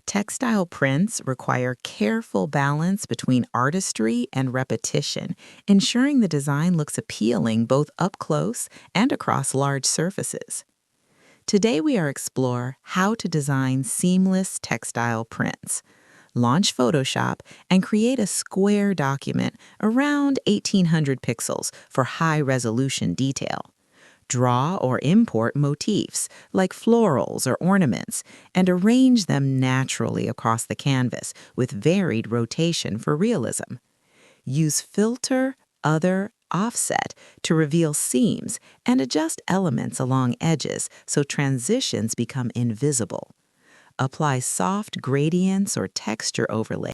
Textile prints require careful balance between artistry and repetition, ensuring the design looks appealing both up close and across large surfaces. Today we are explore how to design seamless textile prints. Launch Photoshop and create a square document around 1800 pixels for high-resolution detail. Draw or import motifs like florals or ornaments and arrange them naturally across the canvas with varied rotation for realism. Use Filter, Other, Offset to reveal seams and adjust elements along edges so transitions become invisible. Apply soft gradients or texture overlay